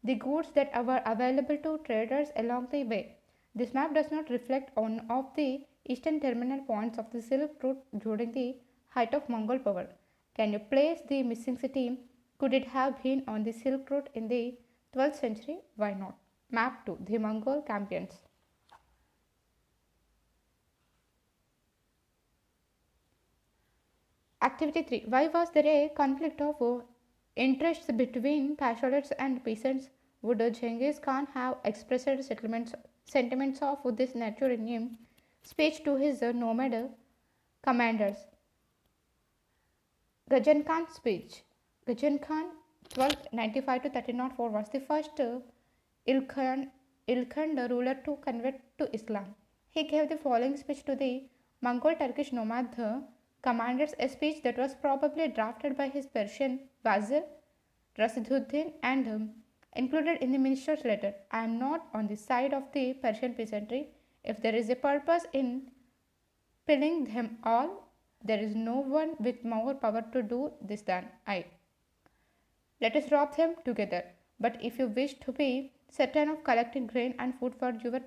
the goods that were available to traders along the way. This map does not reflect one of the eastern terminal points of the Silk Route during the height of Mongol power. Can you place the missing city? Could it have been on the Silk Route in the 12th century? Why not? Map 2. The Mongol campaigns. Activity 3. Why was there a conflict of interests between pastorates and peasants? Would Genghis Khan have expressed sentiments of this nature in a speech to his nomad commanders? Ghazan Khan's speech. Ghazan Khan 1295 to 1304 was the first Ilkhand ruler to convert to Islam. He gave the following speech to the Mongol Turkish nomad commanders, a speech that was probably drafted by his Persian Wazir Rasiduddin and included in the minister's letter. I am not on the side of the Persian peasantry. If there is a purpose in pilling them all, there is no one with more power to do this than I. Let us rob them together. But if you wish to be certain of collecting grain and food for your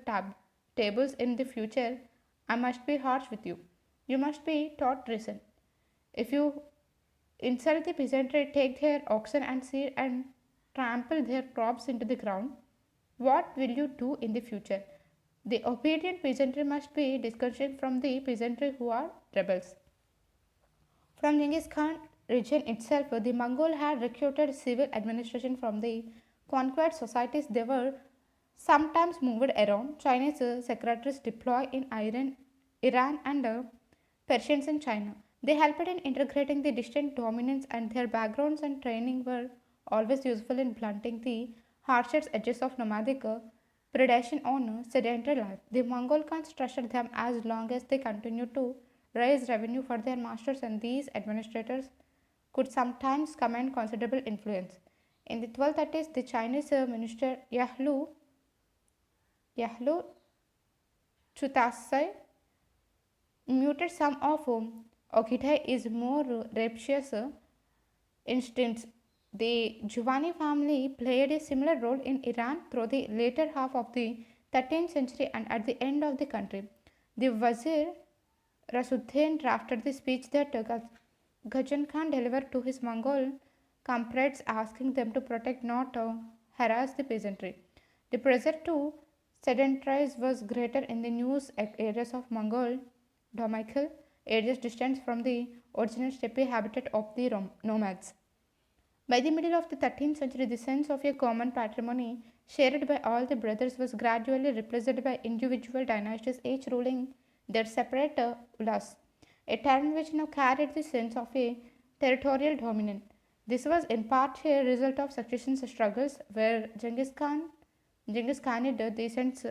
tables in the future, I must be harsh with you. You must be taught reason. If you insult the peasantry, take their oxen and seed and trample their crops into the ground, what will you do in the future? The obedient peasantry must be distinguished from the peasantry who are rebels. From Genghis Khan region itself, the Mongol had recruited civil administration from the conquered societies. They were sometimes moved around. Chinese secretaries deployed in Iran and Persians in China. They helped in integrating the distinct dominance, and their backgrounds and training were always useful in blunting the harshest edges of nomadic predation on sedentary life. The Mongol Khans trusted them as long as they continued to raise revenue for their masters, and these administrators could sometimes command considerable influence. In the 1230s, the Chinese minister Yahlu Chutasai muted some of Okitai is more rapacious instincts. The Giovanni family played a similar role in Iran through the later half of the 13th century and at the end of the country. The Wazir Rasuddin drafted the speech that Ghazan Khan delivered to his Mongol comrades, asking them to protect, not harass the peasantry. The pressure to sedentarize was greater in the new areas of Mongol Domaikal, areas distant from the original steppe habitat of the nomads. By the middle of the 13th century, the sense of a common patrimony shared by all the brothers was gradually replaced by individual dynasties, each ruling their separate ulas, a term which now carried the sense of a territorial dominion. This was in part a result of succession struggles where Genghis Khanid descendants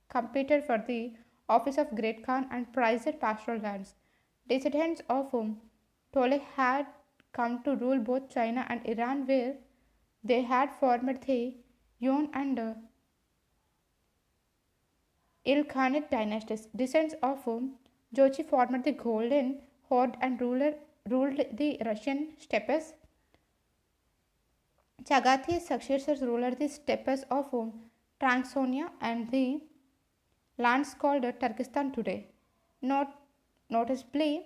competed for the office of Great Khan and prized pastoral lands. Descendants of Tole had come to rule both China and Iran, where they had formed the Yuan and Ilkhanate dynasties. Descendants of Jochi formed the Golden Horde and ruled the Russian steppes. Chagathi's successors ruled the steppes of Transonia and the lands called Turkestan today. Noticeably,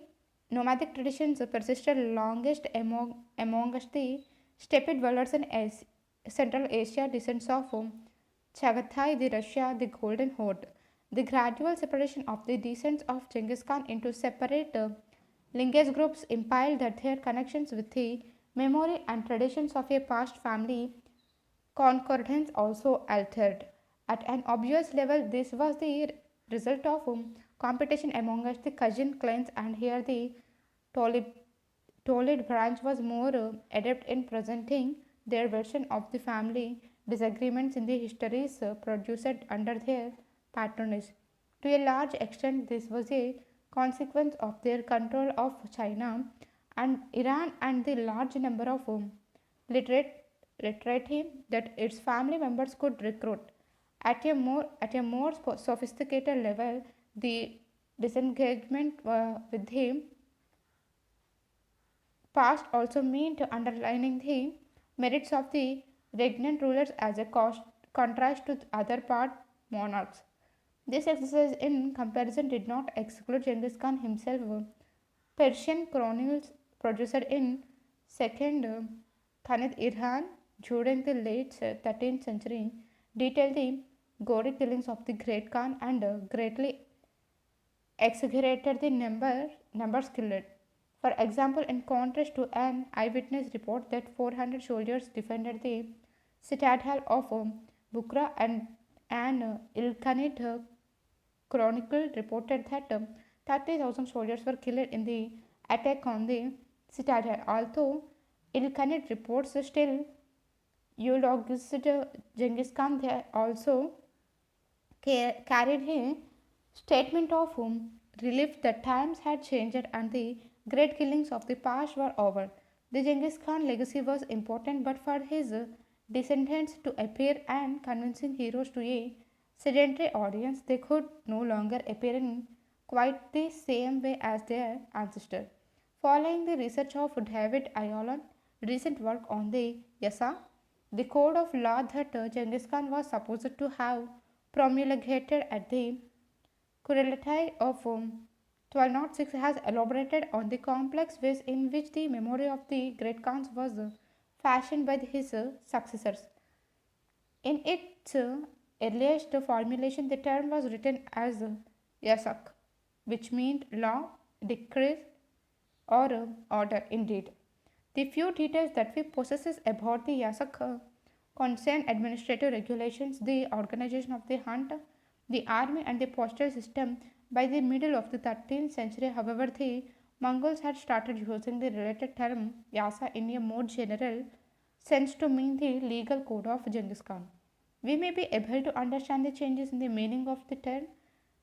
nomadic traditions persisted longest amongst the steppe dwellers in Central Asia, descendants of Chagatai, the Russia, the Golden Horde. The gradual separation of the descendants of Genghis Khan into separate lineage groups implied that their connections with the memory and traditions of a past family concordance also altered. At an obvious level, this was the result of competition amongst the cousin clans, and here the Tolib, Tolid branch was more adept in presenting their version of the family disagreements in the histories produced under their patronage. To a large extent, this was a consequence of their control of China and Iran and the large number of literate literati that its family members could recruit. At a more sophisticated level, the disengagement with the past also meant underlining the merits of the regnant rulers as a contrast to other part monarchs. This exercise in comparison did not exclude Genghis Khan himself. Persian chronicles produced in second Khanid Irhan during the late 13th century detail the gory killings of the Great Khan and greatly exaggerated the numbers killed. For example, in contrast to an eyewitness report that 400 soldiers defended the citadel of Bukhara, and an Ilkhanid chronicle reported that 30,000 soldiers were killed in the attack on the citadel. Although Ilkhanid reports still eulogized Genghis Khan, they also carried a statement of relief that times had changed and the great killings of the past were over. The Genghis Khan legacy was important, but for his descendants to appear and convincing heroes to a sedentary audience, they could no longer appear in quite the same way as their ancestors. Following the research of David Ayalon, recent work on the Yasa, the code of law that Genghis Khan was supposed to have promulgated at the Kurulatai of 1206 has elaborated on the complex ways in which the memory of the great Khans was fashioned by his successors. In its earliest formulation, the term was written as yasak, which meant law, decree, or order indeed. The few details that we possess about the yasak concern administrative regulations, the organization of the hunt, the army, and the postal system. By the middle of the 13th century, however, the Mongols had started using the related term Yasa in a more general sense to mean the legal code of Genghis Khan. We may be able to understand the changes in the meaning of the term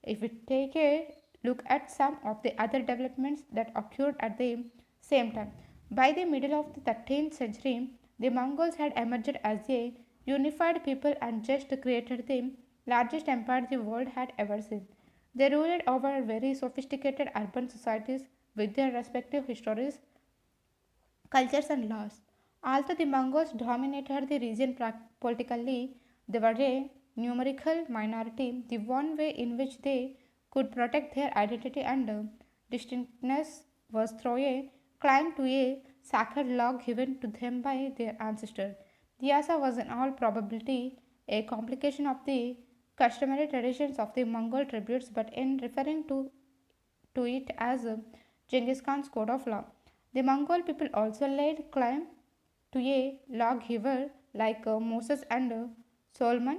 if we take a look at some of the other developments that occurred at the same time. By the middle of the 13th century, the Mongols had emerged as a unified people and just created the largest empire the world had ever seen. They ruled over very sophisticated urban societies with their respective histories, cultures, and laws. Although the Mongols dominated the region politically, they were a numerical minority. The one way in which they could protect their identity and distinctness was through a claim to a sacred log given to them by their ancestors. The Asa was in all probability a complication of the customary traditions of the Mongol tributes, but in referring to it as Genghis Khan's code of law. The Mongol people also laid claim to a lawgiver like Moses and Solomon,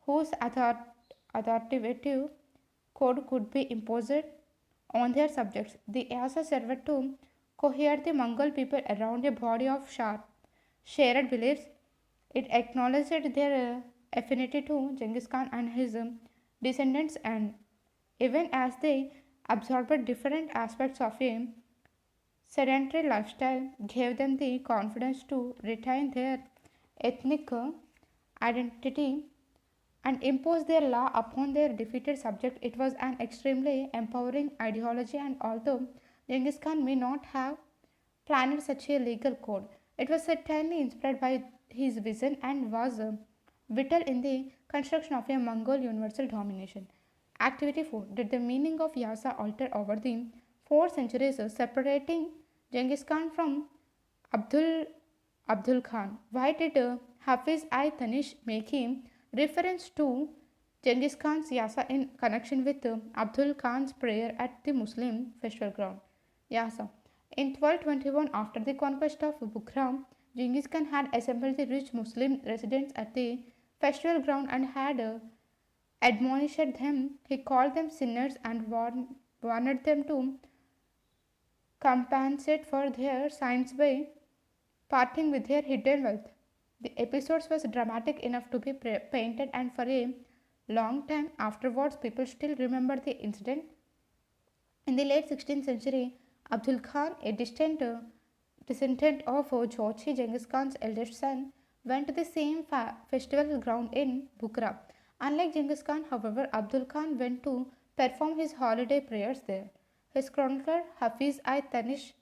whose authoritative code could be imposed on their subjects. The Asa served to cohere the Mongol people around a body of shared beliefs. It acknowledged their affinity to Genghis Khan and his descendants, and even as they absorbed different aspects of a sedentary lifestyle, gave them the confidence to retain their ethnic identity and impose their law upon their defeated subject. It was an extremely empowering ideology, and although Genghis Khan may not have planned such a legal code, it was certainly inspired by his vision and was vital in the construction of a Mongol universal domination. Activity 4. Did the meaning of Yasa alter over the 4 centuries, separating Genghis Khan from Abdul Abdul Khan? Why did Hafiz I Tanish make him reference to Genghis Khan's Yasa in connection with Abdul Khan's prayer at the Muslim festival ground? Yasa. In 1221, after the conquest of Bukhara, Genghis Khan had assembled the rich Muslim residents at the festival ground and had admonished them. He called them sinners and warned them to compensate for their sins by parting with their hidden wealth. The episode was dramatic enough to be painted, and for a long time afterwards, people still remember the incident. In the late 16th century, Abdul Khan, a distant descendant of Jochi, Genghis Khan's eldest son, went to the same festival ground in Bukhara. Unlike Genghis Khan, however, Abdul Khan went to perform his holiday prayers there. His chronicler Hafiz I Tanish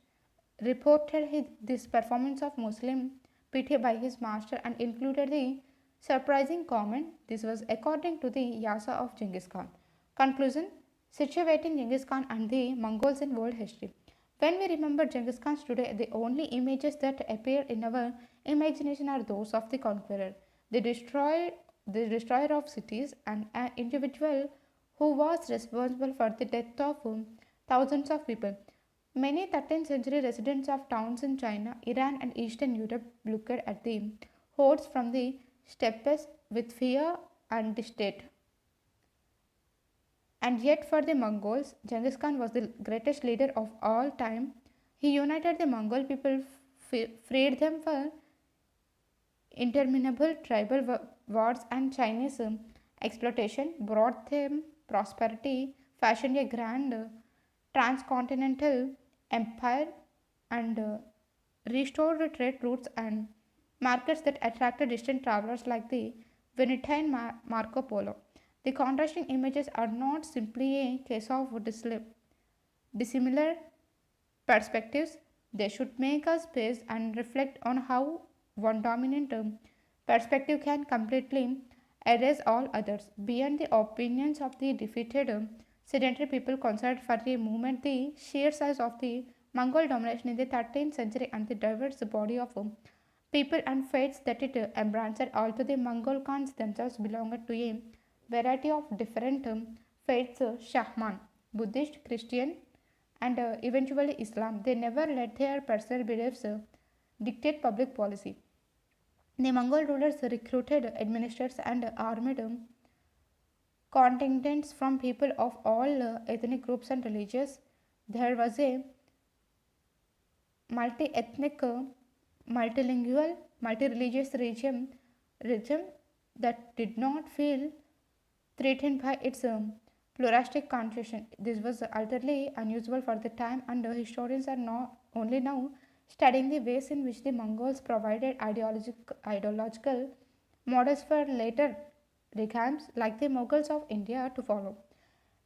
reported this performance of Muslim piety by his master and included the surprising comment, "This was according to the Yasa of Genghis Khan." Conclusion: situating Genghis Khan and the Mongols in world history. When we remember Genghis Khan today, the only images that appear in our imagination are those of the conqueror, the destroyer of cities, and an individual who was responsible for the death of thousands of people. Many 13th century residents of towns in China, Iran, and Eastern Europe looked at the hordes from the steppes with fear and disdain. And yet, for the Mongols, Genghis Khan was the greatest leader of all time. He united the Mongol people, freed them from interminable tribal wars and Chinese exploitation, brought them prosperity, fashioned a grand transcontinental empire, and restored trade routes and markets that attracted distant travelers like the Venetian Marco Polo. The contrasting images are not simply a case of dissimilar perspectives, they should make us pause and reflect on how one dominant perspective can completely erase all others. Beyond the opinions of the defeated sedentary people, considered for a moment the sheer size of the Mongol domination in the 13th century and the diverse body of people and faiths that it embraced. Also, the Mongol Khans themselves belonged to a variety of different faiths, Shahman, Buddhist, Christian, and eventually Islam. They never let their personal beliefs dictate public policy. The Mongol rulers recruited administrators and armed contingents from people of all ethnic groups and religions. There was a multi-ethnic, multilingual, multi-religious region that did not feel threatened by its pluralistic constitution. This was utterly unusual for the time, and historians are not only now studying the ways in which the Mongols provided ideological models for later regimes like the Mughals of India to follow.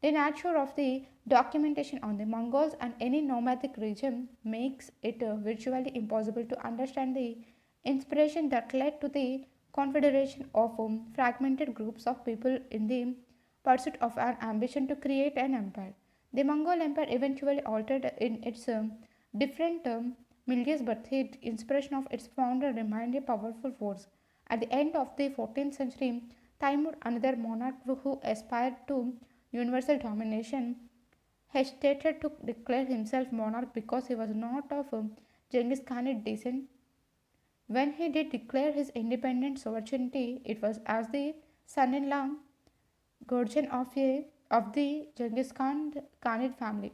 The nature of the documentation on the Mongols and any nomadic region makes it virtually impossible to understand the inspiration that led to the confederation of fragmented groups of people in the pursuit of an ambition to create an empire. The Mongol Empire eventually altered in its different milieux, but the inspiration of its founder remained a powerful force. At the end of the 14th century, Timur, another monarch who aspired to universal domination, hesitated to declare himself monarch because he was not of Genghis Khanid descent. When he did declare his independent sovereignty, it was as the son-in-law guardian of the Genghis Khanid family.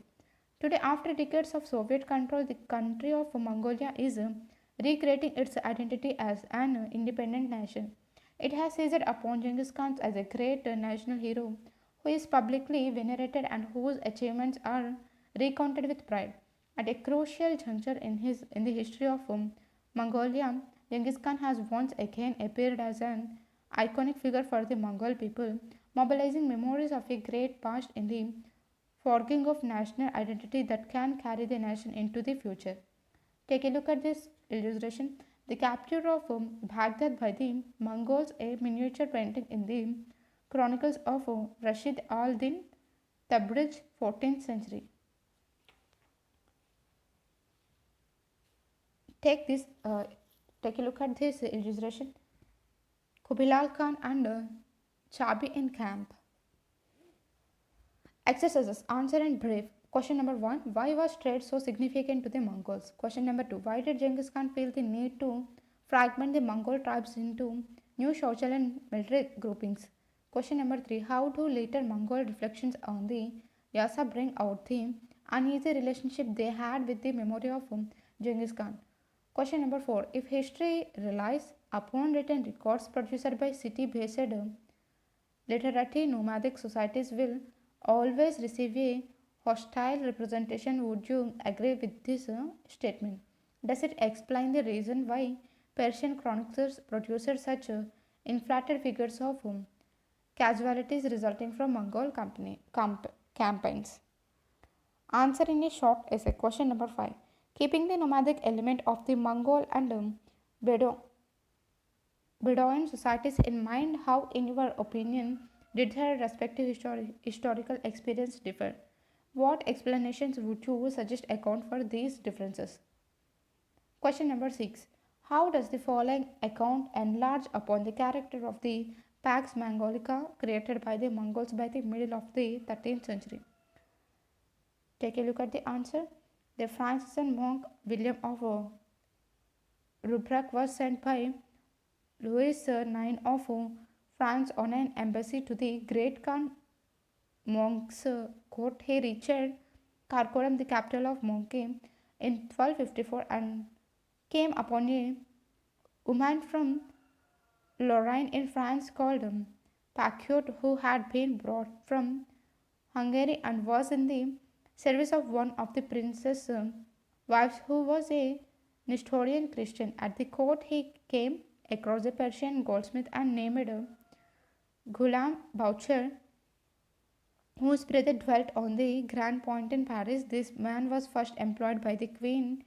Today, after decades of Soviet control, the country of Mongolia is recreating its identity as an independent nation. It has seized upon Genghis Khan as a great national hero who is publicly venerated and whose achievements are recounted with pride. At a crucial juncture in the history of Mongolia, Genghis Khan has once again appeared as an iconic figure for the Mongol people, mobilizing memories of a great past in the forging of national identity that can carry the nation into the future. Take a look at this illustration. The capture of Baghdad by the Mongols, a miniature painting in the chronicles of Rashid al-Din Tabriz, 14th century. Take this. Take a look at this illustration. Kubilal Khan and Chabi in camp. Exercises. Answer and brief. Question number 1. Why was trade so significant to the Mongols? Question number 2. Why did Genghis Khan feel the need to fragment the Mongol tribes into new social and military groupings? Question number 3. How do later Mongol reflections on the Yasa bring out the uneasy relationship they had with the memory of Genghis Khan? Question number 4. If history relies upon written records produced by city-based literary nomadic societies will always receive a hostile representation. Would you agree with this statement? Does it explain the reason why Persian chroniclers produced such inflated figures of casualties resulting from Mongol campaigns? Answer in a short essay. Question number 5. Keeping the nomadic element of the Mongol and Bedouin societies in mind, how, in your opinion, did their respective historical experience differ? What explanations would you suggest account for these differences? Question number 6. How does the following account enlarge upon the character of the Pax Mongolica created by the Mongols by the middle of the 13th century? Take a look at the answer. The Franciscan monk William of Rubrach was sent by Louis IX of France on an embassy to the Great Khan monk's court. He reached Karakoram, the capital of Monkey, in 1254 and came upon a woman from Lorraine in France called Paquot, who had been brought from Hungary and was in the service of one of the prince's wives who was a Nestorian Christian. At the court, he came across a Persian goldsmith and named Ghulam Boucher, whose brother dwelt on the Grand Point in Paris. This man was first employed by the Queen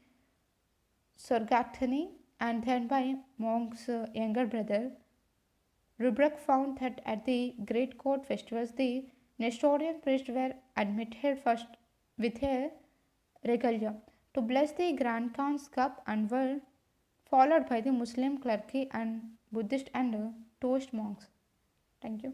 Sorgatani and then by Monk's younger brother. Rubruk found that at the great court festivals, the Nestorian priests were admitted first with a regalia to bless the Grand Khan's cup and were followed by the Muslim clergy and Buddhist and Taoist monks. Thank you.